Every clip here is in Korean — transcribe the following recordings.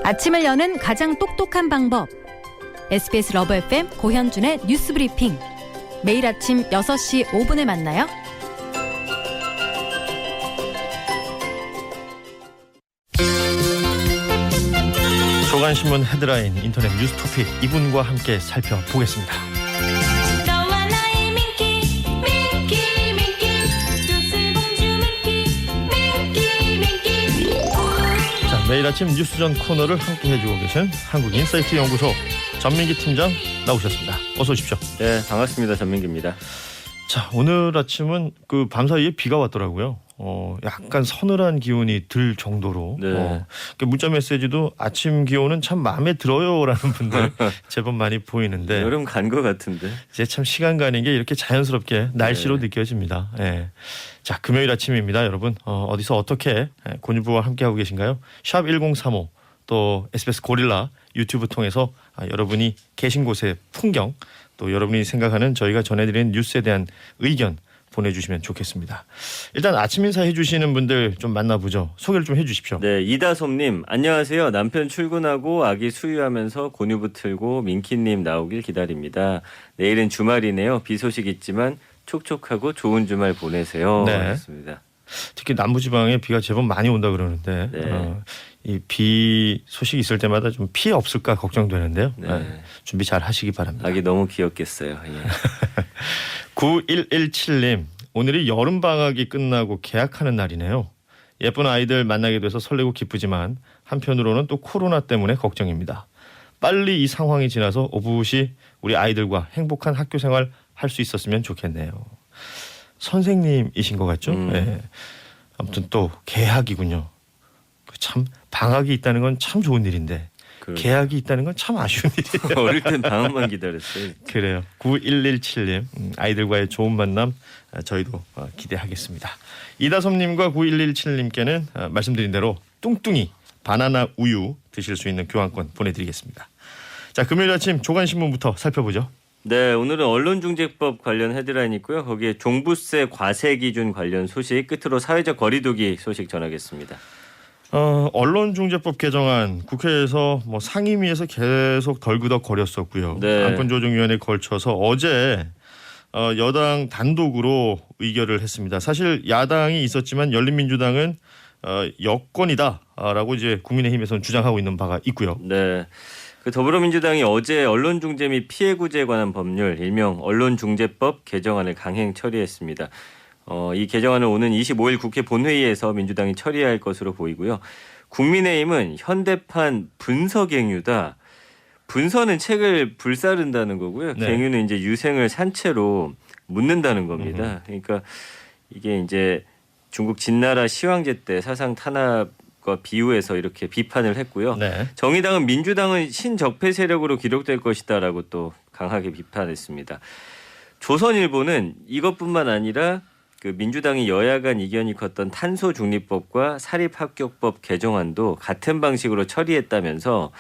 아침을 여는 가장 똑똑한 방법. SBS 러브 FM 고현준의 뉴스 브리핑. 매일 아침 6시 5분에 만나요. 조간신문 헤드라인 인터넷 뉴스 토픽 이분과 함께 살펴보겠습니다. 매일 아침 뉴스전 코너를 함께 해주고 계신 한국인사이트 연구소 전민기 팀장 나오셨습니다. 어서 오십시오. 네, 반갑습니다. 전민기입니다. 자, 오늘 아침은 그 밤사이에 비가 왔더라고요. 약간 서늘한 기온이 들 정도로. 네. 문자 메시지도 아침 기온은 참 마음에 들어요라는 분들 제법 많이 보이는데. 여름 간 것 같은데. 이제 참 시간 가는 게 이렇게 자연스럽게 날씨로 느껴집니다. 예. 자, 금요일 아침입니다, 여러분. 어디서 어떻게 곤유부와 함께하고 계신가요? 샵 1035 또 SBS 고릴라 유튜브 통해서 여러분이 계신 곳의 풍경 또 여러분이 생각하는 저희가 전해드리는 뉴스에 대한 의견 보내주시면 좋겠습니다. 일단 아침 인사 해주시는 분들 좀 만나보죠. 소개를 좀 해주십시오. 네, 이다솜님 안녕하세요. 남편 출근하고 아기 수유하면서 곤유부 틀고 민키님 나오길 기다립니다. 내일은 주말이네요. 비 소식 있지만 촉촉하고 좋은 주말 보내세요. 네. 하셨습니다. 특히 남부지방에 비가 제법 많이 온다 그러는데 네. 이 비 소식이 있을 때마다 좀 피해 없을까 걱정되는데요. 네. 준비 잘 하시기 바랍니다. 아기 너무 귀엽겠어요. 예. 9117님 오늘이 여름방학이 끝나고 개학하는 날이네요. 예쁜 아이들 만나게 돼서 설레고 기쁘지만 한편으로는 또 코로나 때문에 걱정입니다. 빨리 이 상황이 지나서 오붓이 우리 아이들과 행복한 학교생활 할 수 있었으면 좋겠네요. 선생님이신 것 같죠? 네. 아무튼 또 개학이군요. 참 방학이 있다는 건 참 좋은 일인데 개학이 있다는 건 참 아쉬운 일이에요. 어릴 땐 방학만 기다렸어요. 그래요. 9117님 아이들과의 좋은 만남 저희도 기대하겠습니다. 이다솜님과 9117님께는 말씀드린 대로 뚱뚱이 바나나 우유 드실 수 있는 교환권 보내드리겠습니다. 자, 금요일 아침 조간신문부터 살펴보죠. 네, 오늘은 언론중재법 관련 헤드라인 있고요. 거기에 종부세 과세 기준 관련 소식 끝으로 사회적 거리두기 소식 전하겠습니다. 언론중재법 개정안 국회에서 상임위에서 계속 덜그덕거렸었고요. 네. 안건조정위원회에 걸쳐서 어제 여당 단독으로 의결을 했습니다. 사실 야당이 있었지만 열린민주당은 여권이다라고 이제 국민의힘에서는 주장하고 있는 바가 있고요. 네. 그 더불어민주당이 어제 언론중재 및 피해구제에 관한 법률 일명 언론중재법 개정안을 강행 처리했습니다. 이 개정안을 오는 25일 국회 본회의에서 민주당이 처리할 것으로 보이고요. 국민의힘은 현대판 분서갱유다. 분서는 책을 불사른다는 거고요. 네. 갱유는 이제 유생을 산채로 묻는다는 겁니다. 그러니까 이게 이제 중국 진나라 시황제 때 사상 탄압과 비유해서 이렇게 비판을 했고요. 네. 정의당은 민주당은 신적폐 세력으로 기록될 것이다라고 또 강하게 비판했습니다. 조선일보는 이것뿐만 아니라 그 민주당이 여야 간 이견이 컸던 탄소중립법과 사립합격법 개정안도 같은 방식으로 처리했다면서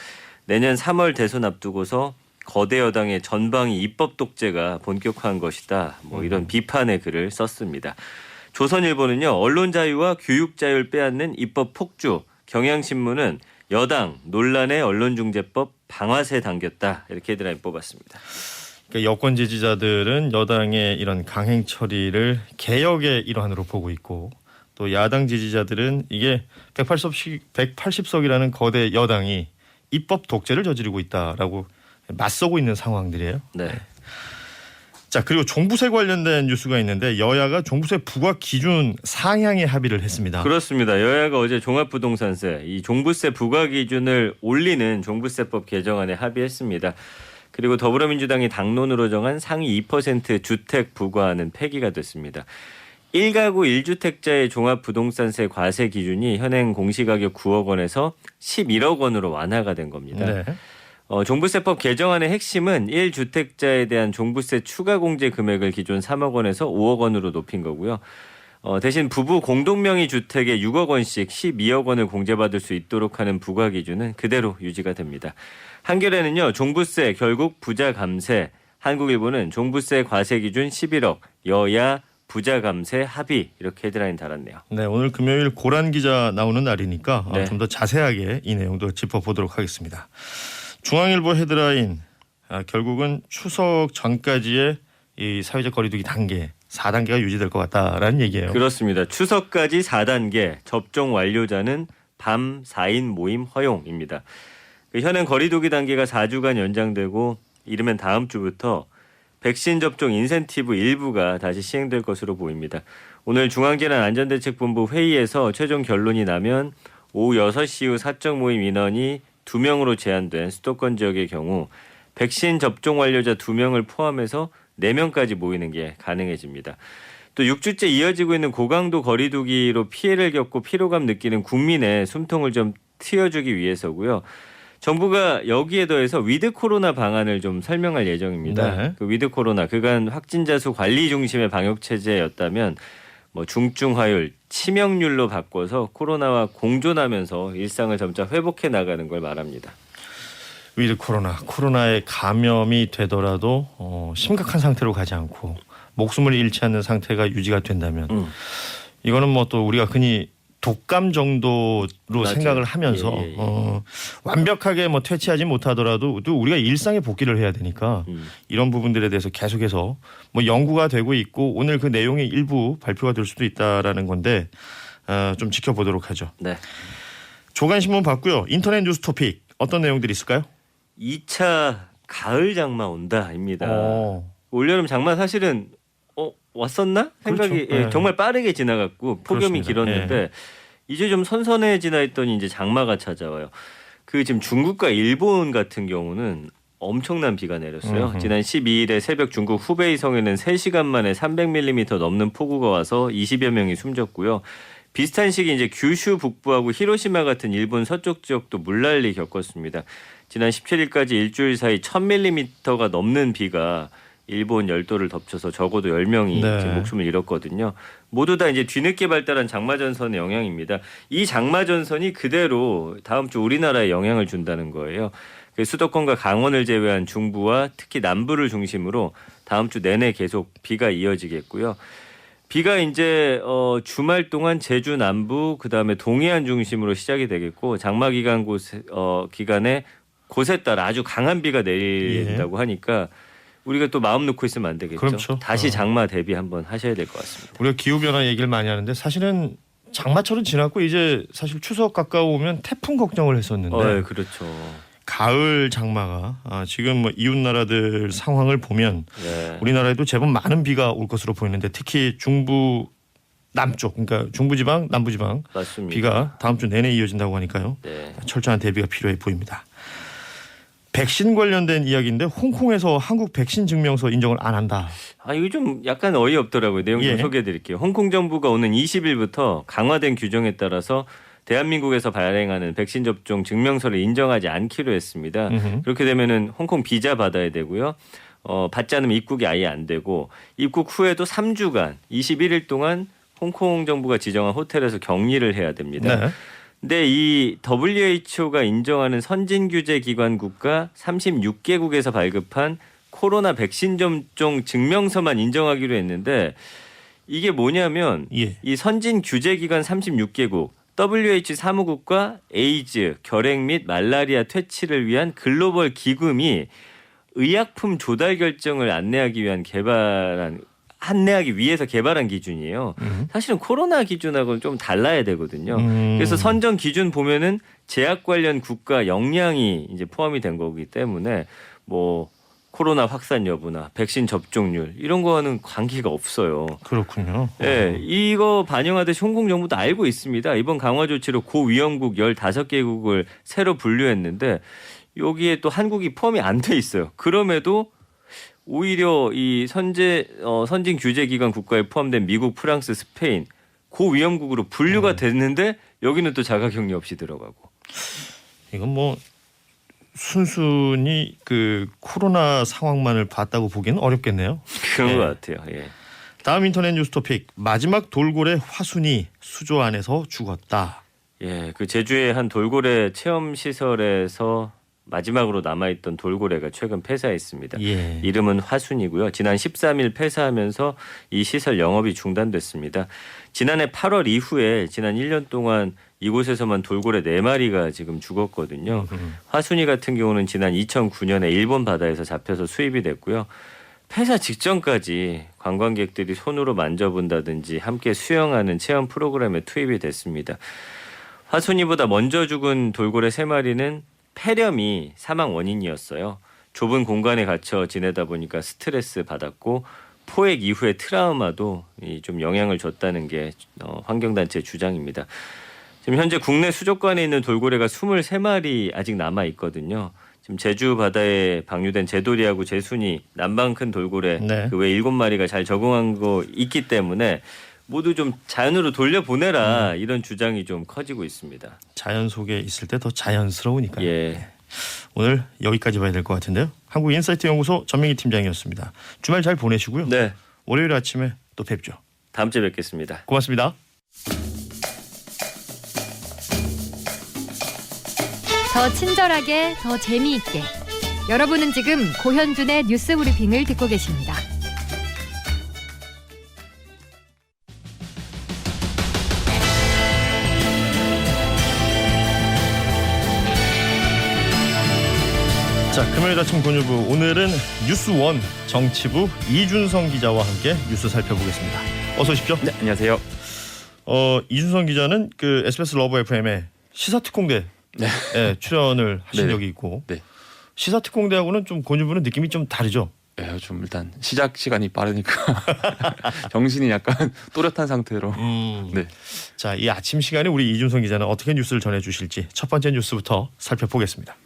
내년 3월 대선 앞두고서 거대 여당의 전방위 입법 독재가 본격화한 것이다. 이런 비판의 글을 썼습니다. 조선일보는요. 언론 자유와 교육 자유를 빼앗는 입법 폭주. 경향신문은 여당 논란의 언론중재법 방아쇠 당겼다. 이렇게 헤드라인 뽑았습니다. 그러니까 여권 지지자들은 여당의 이런 강행 처리를 개혁의 일환으로 보고 있고 또 야당 지지자들은 이게 180석이라는 거대 여당이 입법 독재를 저지르고 있다라고 맞서고 있는 상황들이에요. 네. 자, 그리고 종부세 관련된 뉴스가 있는데 여야가 종부세 부과 기준 상향에 합의를 했습니다. 그렇습니다. 여야가 어제 종합부동산세 이 종부세 부과 기준을 올리는 종부세법 개정안에 합의했습니다. 그리고 더불어민주당이 당론으로 정한 상위 2% 주택 부과는 폐기가 됐습니다. 1가구 1주택자의 종합부동산세 과세 기준이 현행 공시가격 9억 원에서 11억 원으로 완화가 된 겁니다. 네. 종부세법 개정안의 핵심은 1주택자에 대한 종부세 추가 공제 금액을 기존 3억 원에서 5억 원으로 높인 거고요. 대신 부부 공동명의 주택에 6억 원씩 12억 원을 공제받을 수 있도록 하는 부과 기준은 그대로 유지가 됩니다. 한겨레는요. 종부세 결국 부자 감세, 한국일보는 종부세 과세 기준 11억, 여야 부자 감세 합의 이렇게 헤드라인 달았네요. 네, 오늘 금요일 고란 기자 나오는 날이니까 네. 좀 더 자세하게 이 내용도 짚어보도록 하겠습니다. 중앙일보 헤드라인 결국은 추석 전까지의 이 사회적 거리두기 단계 4단계가 유지될 것 같다라는 얘기예요. 그렇습니다. 추석까지 4단계 접종 완료자는 밤 4인 모임 허용입니다. 현행 거리두기 단계가 4주간 연장되고 이르면 다음 주부터 백신 접종 인센티브 일부가 다시 시행될 것으로 보입니다. 오늘 중앙재난안전대책본부 회의에서 최종 결론이 나면 오후 6시 후 사적 모임 인원이 2명으로 제한된 수도권 지역의 경우 백신 접종 완료자 2명을 포함해서 4명까지 모이는 게 가능해집니다. 또 6주째 이어지고 있는 고강도 거리두기로 피해를 겪고 피로감 느끼는 국민의 숨통을 좀 트여주기 위해서고요. 정부가 여기에 더해서 위드 코로나 방안을 좀 설명할 예정입니다. 네. 그 위드 코로나 그간 확진자 수 관리 중심의 방역 체제였다면 뭐 중증화율, 치명률로 바꿔서 코로나와 공존하면서 일상을 점차 회복해 나가는 걸 말합니다. 위드 코로나에 감염이 되더라도 심각한 상태로 가지 않고 목숨을 잃지 않는 상태가 유지가 된다면 이거는 뭐 또 우리가 흔히 독감 정도로 맞아요. 생각을 하면서 예, 예. 완벽하게 뭐 퇴치하지 못하더라도 또 우리가 일상에 복귀를 해야 되니까 이런 부분들에 대해서 계속해서 뭐 연구가 되고 있고 오늘 그 내용의 일부 발표가 될 수도 있다라는 건데 좀 지켜보도록 하죠. 네. 조간신문 봤고요. 인터넷 뉴스 토픽 어떤 내용들이 있을까요? 2차 가을 장마 온다입니다. 어. 올여름 장마 사실은 왔었나 생각이 그렇죠. 네. 정말 빠르게 지나갔고 폭염이 그렇습니다. 길었는데 이제 좀 선선해지나 했더니 이제 장마가 찾아와요. 그 지금 중국과 일본 같은 경우는 엄청난 비가 내렸어요. 지난 12일에 새벽 중국 후베이성에는 3시간 만에 300mm 넘는 폭우가 와서 20여 명이 숨졌고요. 비슷한 시기 이제 규슈 북부하고 히로시마 같은 일본 서쪽 지역도 물난리 겪었습니다. 지난 17일까지 일주일 사이 1000mm가 넘는 비가 일본 열도를 덮쳐서 적어도 10명이 네. 지금 목숨을 잃었거든요. 모두 다 이제 뒤늦게 발달한 장마전선의 영향입니다. 이 장마전선이 그대로 다음 주 우리나라에 영향을 준다는 거예요. 수도권과 강원을 제외한 중부와 특히 남부를 중심으로 다음 주 내내 계속 비가 이어지겠고요. 비가 이제 주말 동안 제주 남부 그다음에 동해안 중심으로 시작이 되겠고 장마 기간 기간에 곳에 따라 아주 강한 비가 내린다고 하니까 우리가 또 마음 놓고 있으면 안 되겠죠. 그렇죠. 다시 장마 대비 한번 하셔야 될 것 같습니다. 우리가 기후 변화 얘기를 많이 하는데 사실은 장마철은 지났고 이제 사실 추석 가까우면 태풍 걱정을 했었는데 그렇죠. 가을 장마가 지금 뭐 이웃 나라들 상황을 보면 네. 우리나라에도 제법 많은 비가 올 것으로 보이는데 특히 중부 남쪽 그러니까 중부지방 남부지방 맞습니다. 비가 다음 주 내내 이어진다고 하니까요. 네. 철저한 대비가 필요해 보입니다. 백신 관련된 이야기인데 홍콩에서 한국 백신 증명서 인정을 안 한다. 이거 좀 약간 어이없더라고요. 내용 좀 예. 소개해드릴게요. 홍콩 정부가 오는 20일부터 강화된 규정에 따라서 대한민국에서 발행하는 백신 접종 증명서를 인정하지 않기로 했습니다. 그렇게 되면은 홍콩 비자 받아야 되고요. 받지 않으면 입국이 아예 안 되고 입국 후에도 3주간 21일 동안 홍콩 정부가 지정한 호텔에서 격리를 해야 됩니다. 네. 근데 이 WHO가 인정하는 선진 규제 기관 국가 36개국에서 발급한 코로나 백신 접종 증명서만 인정하기로 했는데 이게 뭐냐면 예. 이 선진 규제 기관 36개국 WHO 사무국과 에이즈, 결핵 및 말라리아 퇴치를 위한 글로벌 기금이 의약품 조달 결정을 안내하기 위해서 개발한 기준이에요. 사실은 코로나 기준하고는 좀 달라야 되거든요. 그래서 선정 기준 보면은 제약 관련 국가 역량이 이제 포함이 된 거기 때문에 뭐 코로나 확산 여부나 백신 접종률 이런 거와는 관계가 없어요. 그렇군요. 네, 이거 반영하듯이 홍콩 정부도 알고 있습니다. 이번 강화 조치로 고위험국 15개국을 새로 분류했는데 여기에 또 한국이 포함이 안 돼 있어요. 그럼에도 오히려 이 선진 규제 기관 국가에 포함된 미국, 프랑스, 스페인 고위험국으로 분류가 됐는데 여기는 또 자가격리 없이 들어가고. 이건 뭐 순순히 그 코로나 상황만을 봤다고 보기는 어렵겠네요. 그런 네. 것 같아요. 예. 다음 인터넷 뉴스 토픽 마지막 돌고래 화순이 수조 안에서 죽었다. 예, 그 제주의 한 돌고래 체험 시설에서 마지막으로 남아있던 돌고래가 최근 폐사했습니다. 예. 이름은 화순이고요. 지난 13일 폐사하면서 이 시설 영업이 중단됐습니다. 지난해 8월 이후에 지난 1년 동안 이곳에서만 돌고래 4마리가 지금 죽었거든요. 화순이 같은 경우는 지난 2009년에 일본 바다에서 잡혀서 수입이 됐고요. 폐사 직전까지 관광객들이 손으로 만져본다든지 함께 수영하는 체험 프로그램에 투입이 됐습니다. 화순이보다 먼저 죽은 돌고래 3마리는 폐렴이 사망 원인이었어요. 좁은 공간에 갇혀 지내다 보니까 스트레스 받았고 포획 이후의 트라우마도 좀 영향을 줬다는 게 환경단체 주장입니다. 지금 현재 국내 수족관에 있는 돌고래가 23마리 아직 남아 있거든요. 지금 제주 바다에 방류된 제도리하고 제순이, 남방 큰 돌고래 네. 그 외 7마리가 잘 적응한 거 있기 때문에 모두 좀 자연으로 돌려보내라 이런 주장이 좀 커지고 있습니다. 자연 속에 있을 때 더 자연스러우니까요. 예. 오늘 여기까지 봐야 될 것 같은데요. 한국인사이트 연구소 전명희 팀장이었습니다. 주말 잘 보내시고요. 네. 월요일 아침에 또 뵙죠. 다음 주에 뵙겠습니다. 고맙습니다. 더 친절하게, 더 재미있게. 여러분은 지금 고현준의 뉴스 브리핑을 듣고 계십니다. 자, 금요일 아침 권유부 오늘은 뉴스원 정치부 이준성 기자와 함께 뉴스 살펴보겠습니다. 어서 오십시오. 네, 안녕하세요. 이준성 기자는 그 SBS 러브 FM의 시사특공대 출연을 하신 네네. 적이 있고 네. 시사특공대하고는 좀 권유부는 느낌이 좀 다르죠. 네, 좀 일단 시작 시간이 빠르니까 정신이 약간 또렷한 상태로. 네. 자, 이 아침 시간에 우리 이준성 기자는 어떻게 뉴스를 전해주실지 첫 번째 뉴스부터 살펴보겠습니다.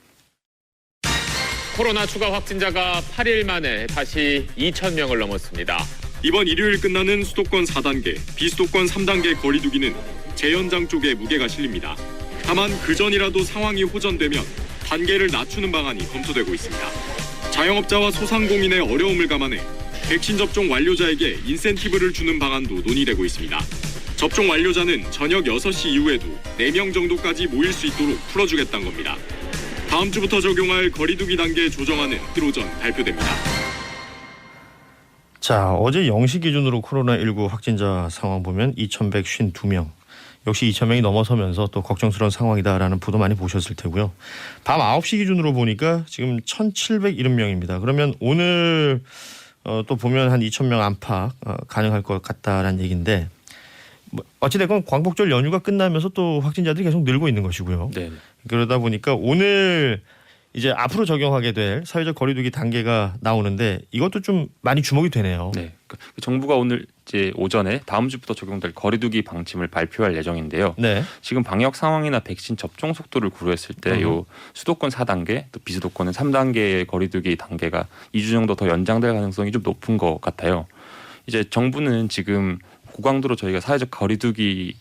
코로나 추가 확진자가 8일 만에 다시 2,000명을 넘었습니다. 이번 일요일 끝나는 수도권 4단계, 비수도권 3단계 거리두기는 재연장 쪽에 무게가 실립니다. 다만 그전이라도 상황이 호전되면 단계를 낮추는 방안이 검토되고 있습니다. 자영업자와 소상공인의 어려움을 감안해 백신 접종 완료자에게 인센티브를 주는 방안도 논의되고 있습니다. 접종 완료자는 저녁 6시 이후에도 4명 정도까지 모일 수 있도록 풀어주겠다는 겁니다. 다음 주부터 적용할 거리두기 단계 조정안은 1호 전 발표됩니다. 자, 어제 0시 기준으로 코로나19 확진자 상황 보면 2,152명. 역시 2,000명이 넘어서면서 또 걱정스러운 상황이다라는 보도 많이 보셨을 테고요. 밤 9시 기준으로 보니까 지금 1,770명입니다. 그러면 오늘 또 보면 한 2,000명 안팎 가능할 것 같다라는 얘기인데 어찌됐건 광복절 연휴가 끝나면서 또 확진자들이 계속 늘고 있는 것이고요. 네. 그러다 보니까 오늘 이제 앞으로 적용하게 될 사회적 거리두기 단계가 나오는데 이것도 좀 많이 주목이 되네요. 네. 그 정부가 오늘 이제 오전에 다음 주부터 적용될 거리두기 방침을 발표할 예정인데요. 네. 지금 방역 상황이나 백신 접종 속도를 고려했을 때 요 수도권 4단계, 또 비수도권은 3단계의 거리두기 단계가 2주 정도 더 연장될 가능성이 좀 높은 것 같아요. 이제 정부는 지금 고강도로 저희가 사회적 거리두기를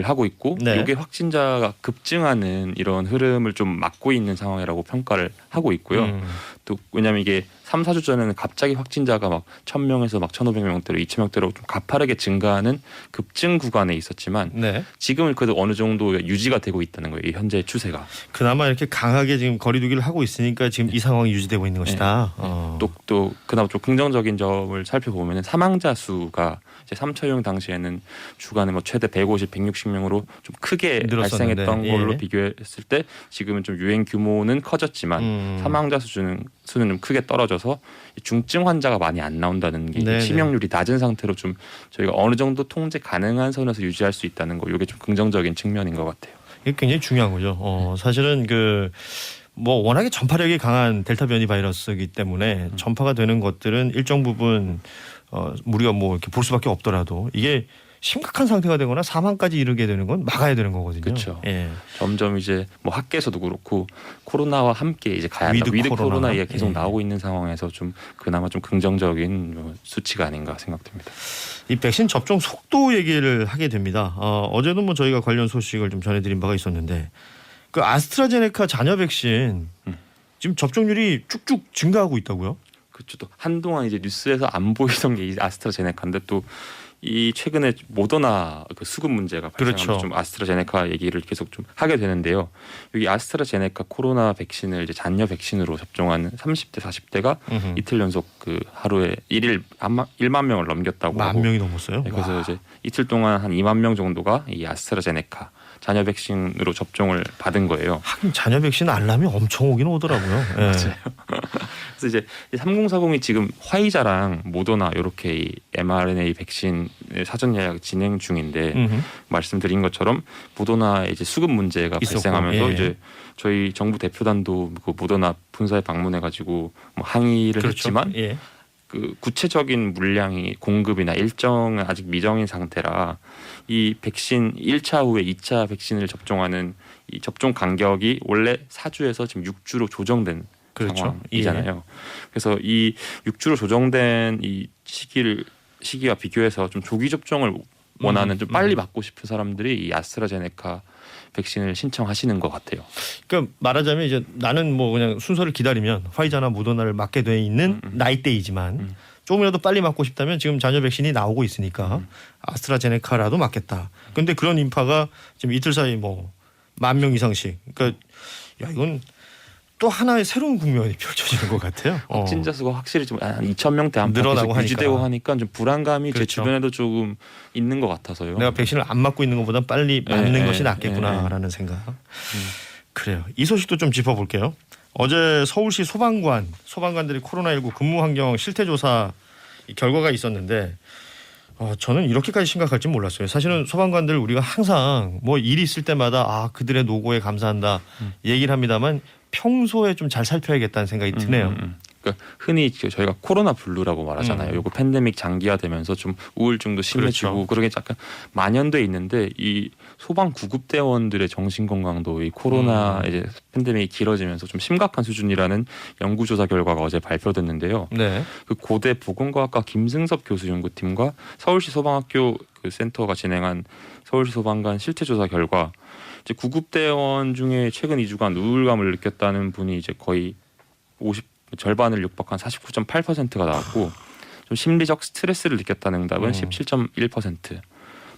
하고 있고 네. 이게 확진자가 급증하는 이런 흐름을 좀 막고 있는 상황이라고 평가를 하고 있고요. 또 왜냐하면 이게 3, 4주 전에는 갑자기 확진자가 막 1,000명에서 막 1,500명대로 2,000명대로 좀 가파르게 증가하는 급증 구간에 있었지만 네. 지금은 그래도 어느 정도 유지가 되고 있다는 거예요. 이 현재 추세가. 그나마 이렇게 강하게 지금 거리두기를 하고 있으니까 지금 이 상황이 유지되고 있는 것이다. 또 그나마 좀 긍정적인 점을 살펴보면 사망자 수가 이제 3차 유행 당시에는 주간에 뭐 최대 150, 160명으로 좀 크게 늘었었는데, 발생했던 걸로 예. 비교했을 때 지금은 좀 유행 규모는 커졌지만 사망자 수는 좀 크게 떨어져서 중증 환자가 많이 안 나온다는 게 네네. 치명률이 낮은 상태로 좀 저희가 어느 정도 통제 가능한 선에서 유지할 수 있다는 거 이게 좀 긍정적인 측면인 것 같아요. 이게 굉장히 중요한 거죠. 사실은 뭐 워낙에 전파력이 강한 델타 변이 바이러스이기 때문에 전파가 되는 것들은 일정 부분 우리가 뭐 이렇게 볼 수밖에 없더라도 이게 심각한 상태가 되거나 사망까지 이르게 되는 건 막아야 되는 거거든요. 그렇죠. 예. 점점 이제 뭐 학계에서도 그렇고 코로나와 함께 이제 가야 한다. 위드 코로나 얘기가 계속 예. 나오고 있는 상황에서 좀 그나마 좀 긍정적인 수치가 아닌가 생각됩니다. 이 백신 접종 속도 얘기를 하게 됩니다. 어제도 뭐 저희가 관련 소식을 좀 전해드린 바가 있었는데 그 아스트라제네카 잔여 백신 지금 접종률이 쭉쭉 증가하고 있다고요? 그렇죠. 또 한동안 이제 뉴스에서 안 보이던 게 이 아스트라제네카인데 또 이 최근에 모더나 그 수급 문제가 발생하면서 그렇죠. 좀 아스트라제네카 얘기를 계속 좀 하게 되는데요. 여기 아스트라제네카 코로나 백신을 이제 잔여 백신으로 접종하는 30대 40대가 이틀 연속 그 하루에 1만 명을 넘겼다고 하고 10,000명이 넘었어요. 네, 그래서 와. 이제 이틀 동안 한 2만 명 정도가 이 아스트라제네카 잔여 백신으로 접종을 받은 거예요. 하긴 잔여 백신 알람이 엄청 오긴 오더라고요. 예. 맞아요. 그래서 이제 3040이 지금 화이자랑 모더나 이렇게 이 mRNA 백신 사전 예약 진행 중인데 말씀드린 것처럼 모더나에 이제 수급 문제가 있었고, 발생하면서 예. 이제 저희 정부 대표단도 그 모더나 본사에 방문해가지고 뭐 항의를 그렇죠. 했지만 예. 그 구체적인 물량이 공급이나 일정은 아직 미정인 상태라 이 백신 1차 후에 2차 백신을 접종하는 이 접종 간격이 원래 4주에서 지금 6주로 조정된 그렇죠. 상황이잖아요. 그래서 이 6주로 조정된 이 시기와 비교해서 좀 조기 접종을 원하는 좀 빨리 맞고 싶은 사람들이 이 아스트라제네카 백신을 신청하시는 것 같아요. 그러니까 말하자면 이제 나는 뭐 그냥 순서를 기다리면 화이자나 모더나를 맞게 돼 있는 나이대이지만 조금이라도 빨리 맞고 싶다면 지금 잔여 백신이 나오고 있으니까 아스트라제네카라도 맞겠다. 그런데 그런 인파가 지금 이틀 사이 뭐 10,000명 이상씩. 그러니까 야 이건 또 하나의 새로운 국면이 펼쳐지는 것 같아요. 확진자 수가 확실히 좀 한 2,000명대 안팎 늘어나고 계속 유지되고 하니까 좀 불안감이 그렇죠. 제 주변에도 조금 있는 것 같아서요. 내가 백신을 안 맞고 있는 것보다 빨리 맞는 네, 것이 네, 낫겠구나라는 생각. 그래요. 이 소식도 좀 짚어볼게요. 어제 서울시 소방관들이 코로나19 근무 환경 실태조사 결과가 있었는데 저는 이렇게까지 심각할 줄 몰랐어요. 사실은 소방관들 우리가 항상 뭐 일이 있을 때마다 그들의 노고에 감사한다 얘기를 합니다만 평소에 좀 잘 살펴야겠다는 생각이 드네요. 그러니까 흔히 저희가 코로나 블루라고 말하잖아요. 요거 팬데믹 장기화되면서 좀 우울증도 심해지고 그렇죠. 그러게 약간 만연돼 있는데 이 소방 구급대원들의 정신 건강도 이 코로나 이제 팬데믹이 길어지면서 좀 심각한 수준이라는 연구조사 결과가 어제 발표됐는데요. 네. 그 고대 보건과학과 김승섭 교수 연구팀과 서울시 소방학교 그 센터가 진행한 서울시 소방관 실태조사 결과 이제 구급대원 중에 최근 2주간 우울감을 느꼈다는 분이 이제 거의 절반을 육박한 49.8%가 나왔고 좀 심리적 스트레스를 느꼈다는 응답은 17.1%.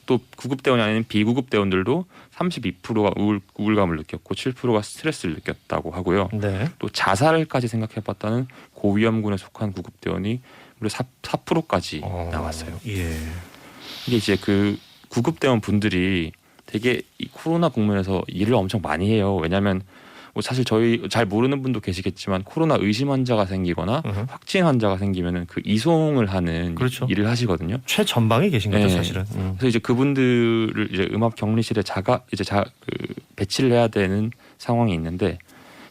또 구급대원이 아닌 비구급대원들도 32%가 우울감을 느꼈고 7%가 스트레스를 느꼈다고 하고요. 네. 또 자살까지 생각해봤다는 고위험군에 속한 구급대원이 무려 4%까지 나왔어요. 예. 이게 이제 그 구급대원 분들이 되게 이 코로나 국면에서 일을 엄청 많이 해요. 왜냐하면 뭐 사실 저희 잘 모르는 분도 계시겠지만 코로나 의심 환자가 생기거나 확진 환자가 생기면은 그 이송을 하는 그렇죠. 일을 하시거든요. 최전방에 계신 거죠, 네. 사실은. 그래서 이제 그분들을 이제 음압 격리실에 배치를 해야 되는 상황이 있는데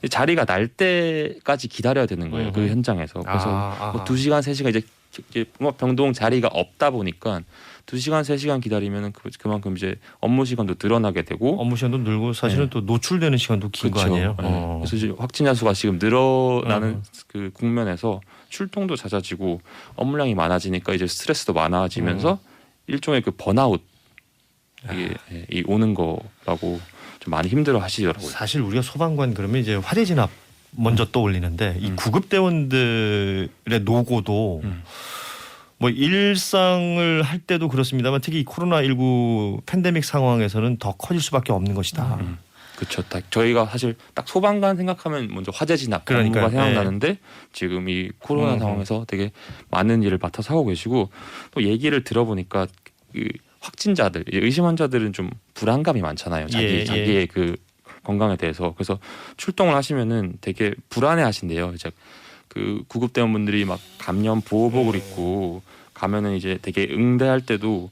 자리가 날 때까지 기다려야 되는 거예요. 그 현장에서. 그래서 뭐 2시간, 3시간 이제 음압 병동 자리가 없다 보니까 2시간, 3시간 기다리면 그만큼 이제 업무 시간도 늘어나게 되고 업무 시간도 늘고 사실은 또 노출되는 시간도 긴 거 그렇죠. 아니에요. 그래서 이제 확진자 수가 지금 늘어나는 그 국면에서 출동도 잦아지고 업무량이 많아지니까 이제 스트레스도 많아지면서 일종의 그 번아웃 이 오는 거라고 좀 많이 힘들어 하시더라고요. 사실 우리가 소방관 그러면 이제 화재 진압 먼저 떠올리는데 이 구급대원들의 노고도 뭐 일상을 할 때도 그렇습니다만 특히 이 코로나19 팬데믹 상황에서는 더 커질 수밖에 없는 것이다. 그렇죠. 저희가 사실 딱 소방관 생각하면 먼저 화재 진압 그러니까요. 업무가 생각나는데 지금 이 코로나 상황에서 되게 많은 일을 맡아서 하고 계시고 또 얘기를 들어보니까 그 확진자들, 의심 환자들은 좀 불안감이 많잖아요. 자기의 그 건강에 대해서. 그래서 출동을 하시면은 되게 불안해하신대요. 이제 그 구급대원분들이 막 감염 보호복을 입고 가면은 이제 되게 응대할 때도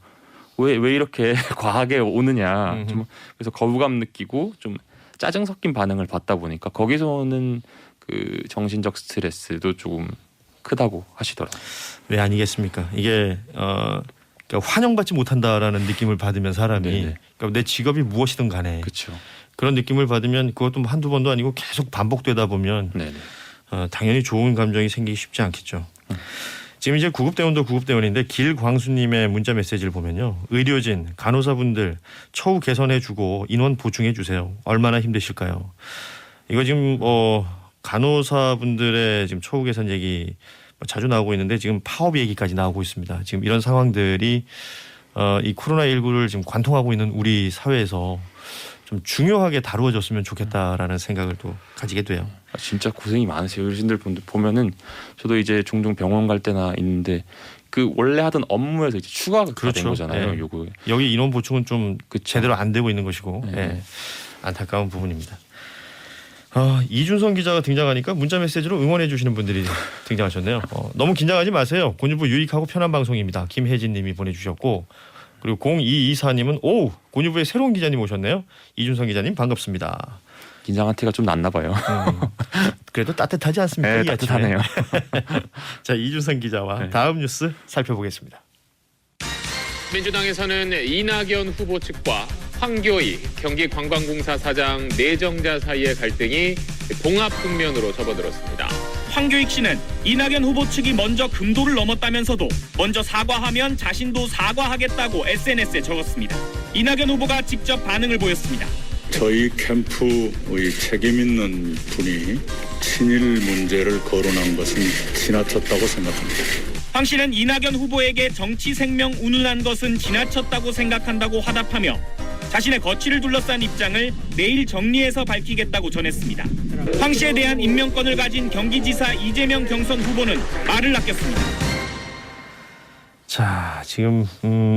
왜 이렇게 과하게 오느냐. 좀 그래서 거부감 느끼고 좀 짜증 섞인 반응을 받다 보니까 거기서 오는 그 정신적 스트레스도 조금 크다고 하시더라고요. 왜 아니겠습니까? 이게 그러니까 환영받지 못한다라는 느낌을 받으면 사람이 그러니까 내 직업이 무엇이든 간에 그렇죠. 그런 느낌을 받으면 그것도 한두 번도 아니고 계속 반복되다 보면 당연히 좋은 감정이 생기기 쉽지 않겠죠. 지금 이제 구급대원도 구급대원인데 길광수님의 문자 메시지를 보면요. 의료진, 간호사분들 처우 개선해주고 인원 보충해주세요. 얼마나 힘드실까요? 이거 지금 간호사분들의 지금 처우 개선 얘기 자주 나오고 있는데 지금 파업 얘기까지 나오고 있습니다. 지금 이런 상황들이 이 코로나19를 지금 관통하고 있는 우리 사회에서 좀 중요하게 다루어졌으면 좋겠다라는 생각을 또 가지게 돼요. 진짜 고생이 많으세요. 어르신들 보면은 저도 이제 종종 병원 갈 때나 있는데 그 원래 하던 업무에서 이제 추가가 그렇죠. 된 거잖아요. 네. 요거 여기 인원 보충은 좀 그쵸. 제대로 안 되고 있는 것이고 네. 예, 안타까운 부분입니다. 이준성 기자가 등장하니까 문자 메시지로 응원해 주시는 분들이 등장하셨네요. 너무 긴장하지 마세요. 곤유부 유익하고 편한 방송입니다. 김혜진 님이 보내주셨고 그리고 0224님은 오 곤유부의 새로운 기자님 오셨네요. 이준성 기자님 반갑습니다. 긴장한 티가 좀 났나 봐요. 그래도 따뜻하지 않습니까? 네, 이 아침에? 따뜻하네요. 자 이준성 기자와 네. 다음 뉴스 살펴보겠습니다. 민주당에서는 이낙연 후보 측과 황교익 경기관광공사 사장 내정자 사이의 갈등이 봉합 국면으로 접어들었습니다. 황교익 씨는 이낙연 후보 측이 먼저 금도를 넘었다면서도 먼저 사과하면 자신도 사과하겠다고 SNS에 적었습니다. 이낙연 후보가 직접 반응을 보였습니다. 저희 캠프의 책임 있는 분이 친일 문제를 거론한 것은 지나쳤다고 생각합니다. 황 씨는 이낙연 후보에게 정치 생명 운운한 것은 지나쳤다고 생각한다고 화답하며 자신의 거취를 둘러싼 입장을 내일 정리해서 밝히겠다고 전했습니다. 황 씨에 대한 임명권을 가진 경기지사 이재명 경선 후보는 말을 아꼈습니다. 자 지금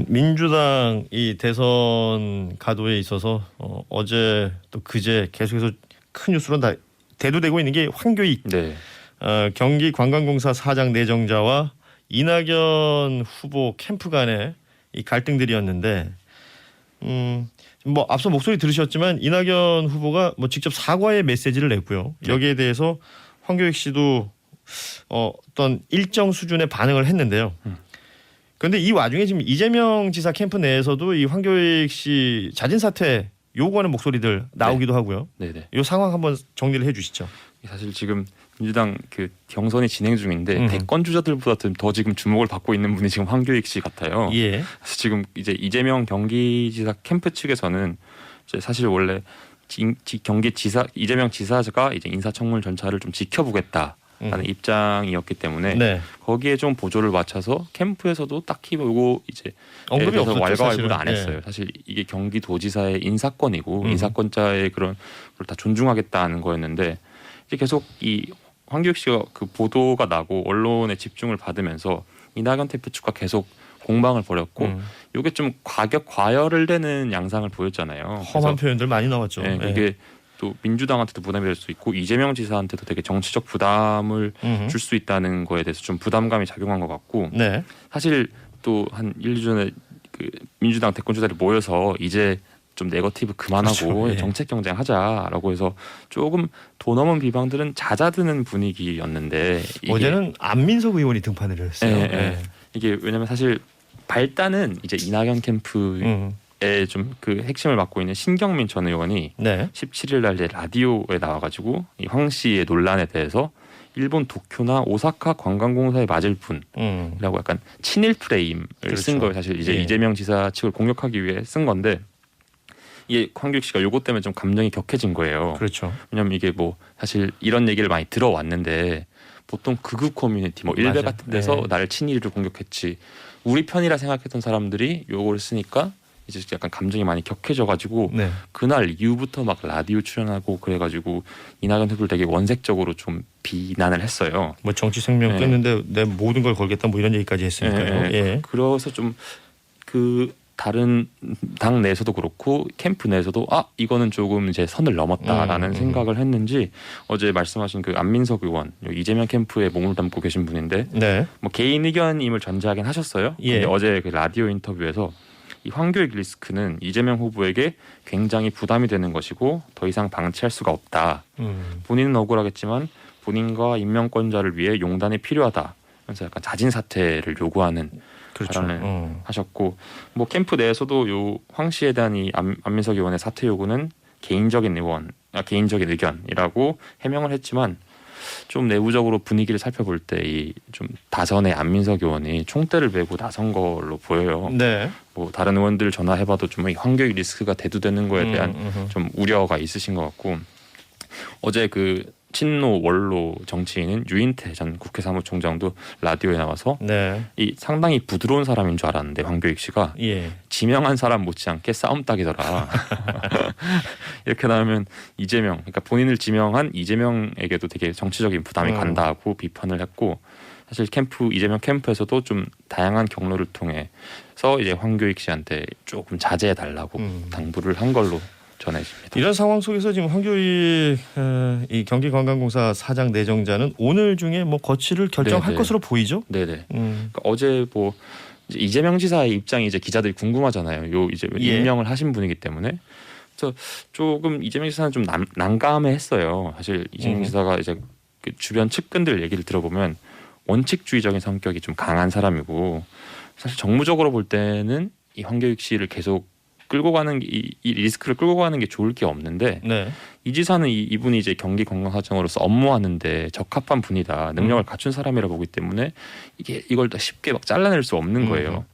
민주당 이 대선 가도에 있어서 어제 또 그제 계속해서 큰 뉴스로 다 대두되고 있는 게 황교익 네. 경기관광공사 사장 내정자와 이낙연 후보 캠프 간의 이 갈등들이었는데 뭐 앞서 목소리 들으셨지만 이낙연 후보가 뭐 직접 사과의 메시지를 냈고요. 여기에 대해서 황교익 씨도 어떤 일정 수준의 반응을 했는데요. 그런데 이 와중에 지금 이재명 지사 캠프 내에서도 이 황교익 씨 자진 사퇴 요구하는 목소리들 나오기도 하고요. 네네. 이 상황 한번 정리를 해주시죠. 사실 지금 민주당 그 경선이 진행 중인데 대권 주자들보다 더 지금 주목을 받고 있는 분이 지금 황교익 씨 같아요. 예. 그래서 지금 이제 이재명 경기지사 캠프 측에서는 이제 사실 원래 경기지사 이재명 지사가 이제 인사청문 절차를 좀 지켜보겠다라는 입장이었기 때문에 네. 거기에 좀 보조를 맞춰서 캠프에서도 딱히 요거 이제 언급이 없었죠. 왈가왈부를 안 사실은. 했어요. 예. 사실 이게 경기도지사의 인사권이고 인사권자의 그런 걸 다 존중하겠다는 거였는데 이제 계속 이 황교익 씨가 그 보도가 나고 언론의 집중을 받으면서 이낙연 대표 측과 계속 공방을 벌였고 이게 좀 과열을 되는 양상을 보였잖아요. 험한 표현들 많이 나왔죠. 네, 예. 이게 또 민주당한테도 부담이 될 수 있고 이재명 지사한테도 되게 정치적 부담을 줄 수 있다는 거에 대해서 좀 부담감이 작용한 것 같고 네. 사실 또 한 1, 2주 전에 그 민주당 대권 주자들이 모여서 이제 좀 네거티브 그만하고 그렇죠. 예. 정책 경쟁하자라고 해서 조금 도 넘은 비방들은 잦아드는 분위기였는데 어제는 안민석 의원이 등판을 했어요. 예, 예. 이게 왜냐면 사실 발단은 이제 이낙연 캠프에 좀 그 핵심을 맡고 있는 신경민 전 의원이 네. 17일 날 라디오에 나와가지고 이 황 씨의 논란에 대해서 일본 도쿄나 오사카 관광공사에 맞을 분이라고 약간 친일 프레임을 그렇죠. 쓴 거예요. 사실 이제 예. 이재명 지사 측을 공격하기 위해 쓴 건데 이게 황교익 씨가 요것 때문에 좀 감정이 격해진 거예요. 그렇죠. 왜냐면 이게 뭐 사실 이런 얘기를 많이 들어왔는데 보통 극우 커뮤니티 뭐 일베 맞아. 같은 데서 네. 나를 친일을 공격했지 우리 편이라 생각했던 사람들이 요거를 쓰니까 이제 약간 감정이 많이 격해져가지고 네. 그날 이후부터 막 라디오 출연하고 그래가지고 이낙연 후보를 되게 원색적으로 좀 비난을 했어요. 뭐 정치 생명 네. 끊는데 내 모든 걸 걸겠다 뭐 이런 얘기까지 했으니까요. 예, 예. 그래서 좀 그 다른 당 내에서도 그렇고 캠프 내에서도 이거는 조금 이제 선을 넘었다라는 생각을 했는지 어제 말씀하신 그 안민석 의원 이재명 캠프에 몸을 담고 계신 분인데 네. 뭐 개인 의견임을 전제하긴 하셨어요. 예. 근데 어제 그 라디오 인터뷰에서 이 황교익 리스크는 이재명 후보에게 굉장히 부담이 되는 것이고 더 이상 방치할 수가 없다. 본인은 억울하겠지만 본인과 임명권자를 위해 용단이 필요하다. 그래서 약간 자진 사퇴를 요구하는 그렇죠. 발언을 하셨고 뭐 캠프 내에서도 요 황 씨에 대한 이 안민석 의원의 사퇴 요구는 개인적인 의견이라고 해명을 했지만 좀 내부적으로 분위기를 살펴볼 때 이 좀 다선의 안민석 의원이 총대를 메고 나선 걸로 보여요. 네. 뭐 다른 의원들 전화해봐도 좀 이 황교익 리스크가 대두되는 거에 대한 좀 우려가 있으신 것 같고 어제 그 친노 원로 정치인인 유인태 전 국회 사무총장도 라디오에 나와서 네. 이 상당히 부드러운 사람인 줄 알았는데 황교익 씨가 예. 지명한 사람 못지않게 싸움닭이더라. 이렇게 나오면 이재명, 그러니까 본인을 지명한 이재명에게도 되게 정치적인 부담이 간다고 비판을 했고, 사실 이재명 캠프에서도 좀 다양한 경로를 통해서 이제 황교익 씨한테 조금 자제해 달라고 당부를 한 걸로 전해집니다. 이런 상황 속에서 지금 황교익 이 경기관광공사 사장 내정자는 오늘 중에 뭐 거취를 결정할 네네. 것으로 보이죠? 네네. 그러니까 어제 뭐 이제 이재명 지사의 입장이 이제 기자들이 궁금하잖아요. 요 이제 예. 임명을 하신 분이기 때문에. 그래서 조금 이재명 지사는 좀 난감해했어요. 사실 이재명 지사가 이제 그 주변 측근들 얘기를 들어보면 원칙주의적인 성격이 좀 강한 사람이고, 사실 정무적으로 볼 때는 이 황교익 씨를 계속 끌고 가는 이 리스크를 끌고 가는 게 좋을 게 없는데, 네. 이 지사는 이분이 이제 경기관광사정으로서 업무하는데 적합한 분이다, 능력을 갖춘 사람이라 보기 때문에 이걸 더 쉽게 막 잘라낼 수 없는 거예요.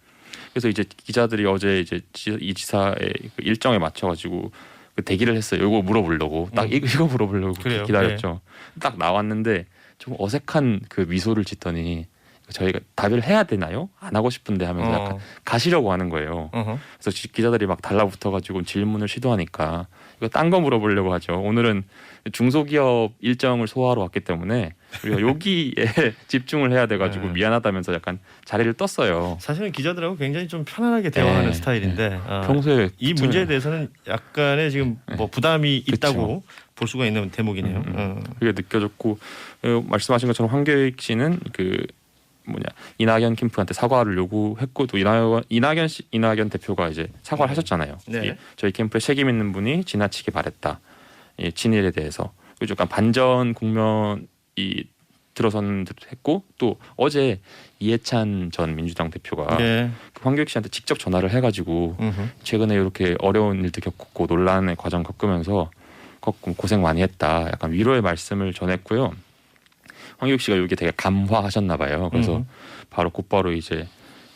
그래서 이제 기자들이 어제 이제 이 지사의 그 일정에 맞춰가지고 그 대기를 했어요. 이거 물어보려고 딱 이거 물어보려고 그래요. 기다렸죠. 딱 나왔는데 좀 어색한 그 미소를 짓더니 저희가 답을 해야 되나요? 안 하고 싶은데 하면서 약간 가시려고 하는 거예요. 그래서 기자들이 막 달라붙어가지고 질문을 시도하니까 이거 딴 거 물어보려고 하죠. 오늘은 중소기업 일정을 소화하러 왔기 때문에 우리가 여기에 집중을 해야 돼가지고 미안하다면서 약간 자리를 떴어요. 사실은 기자들하고 굉장히 좀 편안하게 대화하는 스타일인데 평소에 이 문제에 대해서는 약간의 지금 뭐 부담이 있다고 볼 수가 있는 대목이네요. 그게 느껴졌고, 말씀하신 것처럼 황교익 씨는 이낙연 캠프한테 사과를 요구했고, 또 이낙연 대표가 이제 사과를 하셨잖아요. 네. 저희 캠프에 책임 있는 분이 지나치게 말했다. 이 친일에 대해서. 그리고 약간 반전 국면이 들어선 듯 했고, 또 어제 이해찬 전 민주당 대표가 네. 그 황교익 씨한테 직접 전화를 해가지고 최근에 이렇게 어려운 일도 겪었고 논란의 과정 겪으면서 고생 많이 했다, 약간 위로의 말씀을 전했고요. 황교익 씨가 이게 되게 감화하셨나 봐요. 그래서 곧바로 이제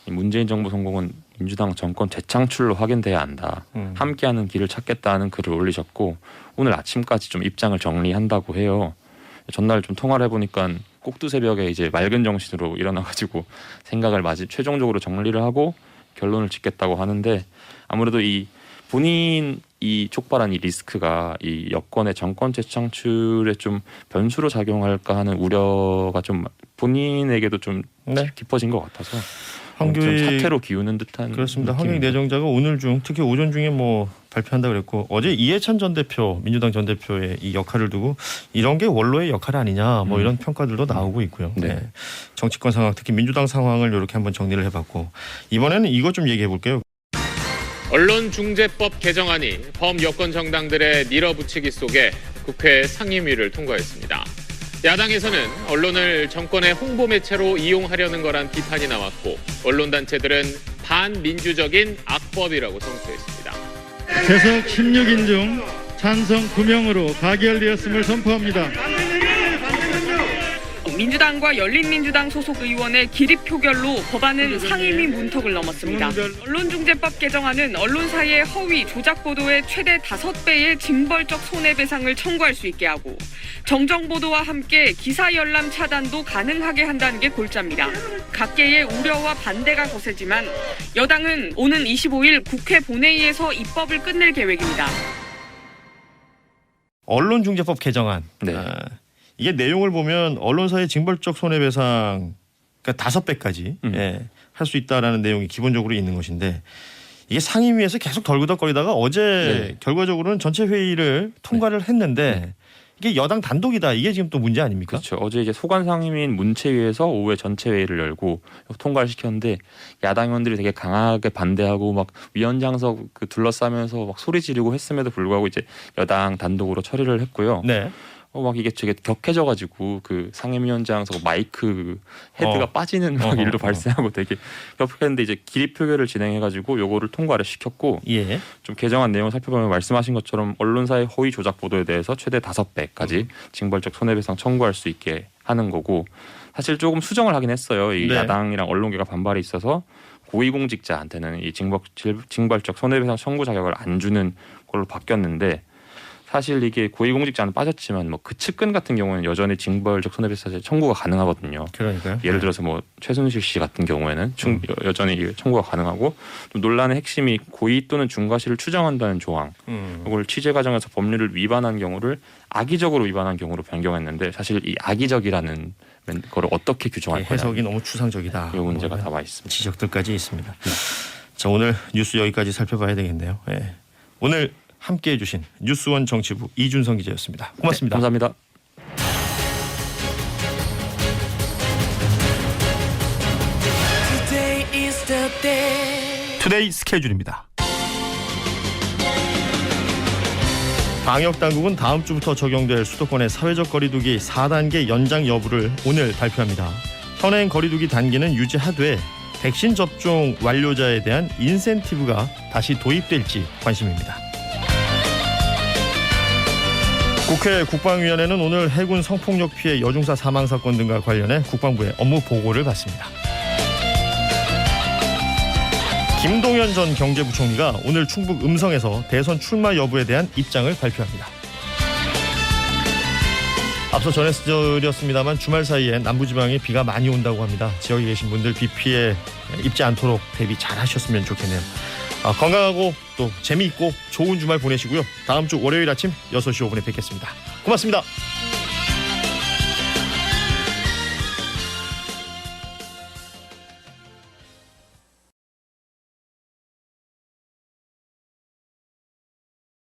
문재인 정부 성공은 민주당 정권 재창출로 확인돼야 한다. 함께하는 길을 찾겠다는 글을 올리셨고, 오늘 아침까지 좀 입장을 정리한다고 해요. 전날 좀 통화를 해보니까 꼭두새벽에 이제 맑은 정신으로 일어나가지고 생각을 최종적으로 정리를 하고 결론을 짓겠다고 하는데, 아무래도 이 본인이 촉발한 이 리스크가 이 여권의 정권 재창출에 좀 변수로 작용할까 하는 우려가 좀 본인에게도 좀 깊어진 것 같아서 황교익 좀 사태로 기우는 듯한 그렇습니다. 느낌입니다. 황교익 내정자가 오늘 중 특히 오전 중에 뭐 발표한다 그랬고, 어제 이해찬 전 대표 민주당 전 대표의 이 역할을 두고 이런 게 원로의 역할 아니냐 뭐 이런 평가들도 나오고 있고요. 네. 정치권 상황, 특히 민주당 상황을 이렇게 한번 정리를 해봤고, 이번에는 이거 좀 얘기해 볼게요. 언론중재법 개정안이 범여권 정당들의 밀어붙이기 속에 국회 상임위를 통과했습니다. 야당에서는 언론을 정권의 홍보 매체로 이용하려는 거란 비판이 나왔고, 언론단체들은 반민주적인 악법이라고 성토했습니다. 재석 16인 중 찬성 9명으로 가결되었음을 선포합니다. 민주당과 열린민주당 소속 의원의 기립 표결로 법안은 상임위 문턱을 넘었습니다. 언론중재법 개정안은 언론사의 허위, 조작 보도의 최대 5배의 징벌적 손해배상을 청구할 수 있게 하고, 정정보도와 함께 기사 열람 차단도 가능하게 한다는 게 골자입니다. 각계의 우려와 반대가 거세지만 여당은 오는 25일 국회 본회의에서 입법을 끝낼 계획입니다. 언론중재법 개정안. 네. 이게 내용을 보면 언론사의 징벌적 손해배상 그러니까 5배까지 할 수 있다라는 내용이 기본적으로 있는 것인데, 이게 상임위에서 계속 덜그덕거리다가 어제 결과적으로는 전체 회의를 통과를 했는데 이게 여당 단독이다. 이게 지금 또 문제 아닙니까? 그렇죠. 어제 이제 소관 상임위인 문체위에서 오후에 전체 회의를 열고 통과를 시켰는데, 야당 의원들이 되게 강하게 반대하고 막 위원장석 둘러싸면서 막 소리 지르고 했음에도 불구하고 이제 여당 단독으로 처리를 했고요. 네. 막 이게 되게 격해져가지고 그 상임위원장석 마이크 헤드가 빠지는 막 일도 발생하고 되게 격했는데, 이제 기립 표결을 진행해가지고 요거를 통과를 시켰고, 좀 개정안 내용을 살펴보면 말씀하신 것처럼 언론사의 허위 조작 보도에 대해서 최대 5배까지 징벌적 손해배상 청구할 수 있게 하는 거고, 사실 조금 수정을 하긴 했어요. 이 야당이랑 언론계가 반발이 있어서 고위공직자한테는 이 징벌적 손해배상 청구 자격을 안 주는 걸로 바뀌었는데, 사실 이게 고위공직자는 빠졌지만 뭐 그 측근 같은 경우는 여전히 징벌적 손해배상제 청구가 가능하거든요. 그러니까요. 예를 들어서 뭐 최순실 씨 같은 경우에는 여전히 청구가 가능하고 또 논란의 핵심이 고의 또는 중과실을 추정한다는 조항. 이걸 취재 과정에서 법률을 위반한 경우를 악의적으로 위반한 경우로 변경했는데 사실 이 악의적이라는 거를 어떻게 규정할 거냐. 해석이 너무 추상적이다. 이 문제가 남아 있습니다. 지적들까지 있습니다. 자, 오늘 뉴스 여기까지 살펴봐야 되겠네요. 예. 오늘 함께해 주신 뉴스원 정치부 이준성 기자였습니다. 고맙습니다. 네, 감사합니다. 투데이 스케줄입니다. 방역당국은 다음 주부터 적용될 수도권의 사회적 거리두기 4단계 연장 여부를 오늘 발표합니다. 현행 거리두기 단계는 유지하되 백신 접종 완료자에 대한 인센티브가 다시 도입될지 관심입니다. 국회 국방위원회는 오늘 해군 성폭력 피해 여중사 사망 사건 등과 관련해 국방부의 업무 보고를 받습니다. 김동연 전 경제부총리가 오늘 충북 음성에서 대선 출마 여부에 대한 입장을 발표합니다. 앞서 전해드렸습니다만 주말 사이에 남부지방에 비가 많이 온다고 합니다. 지역에 계신 분들 비 피해 입지 않도록 대비 잘 하셨으면 좋겠네요. 건강하고 또 재미있고 좋은 주말 보내시고요. 다음 주 월요일 아침 6시 5분에 뵙겠습니다. 고맙습니다.